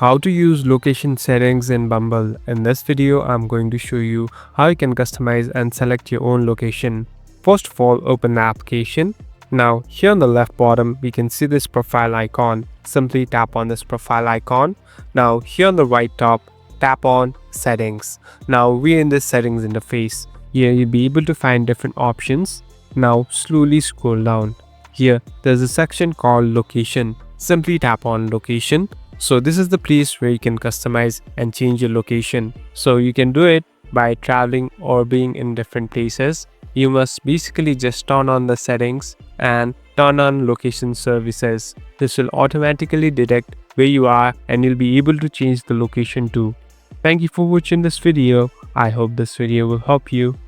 How to use location settings in Bumble. In this video, I'm going to show you how you can customize and select your own location. First of all, open the application. Now, here on the left bottom, we can see this profile icon. Simply tap on this profile icon. Now, here on the right top, tap on settings. Now, we're in this settings interface. Here, you'll be able to find different options. Now, slowly scroll down. Here, there's a section called location. Simply tap on location. So this is the place where you can customize and change your location. So you can do it by traveling or being in different places. You must basically just turn on the settings and turn on location services. This will automatically detect where you are and you'll be able to change the location too. Thank you for watching this video. I hope this video will help you.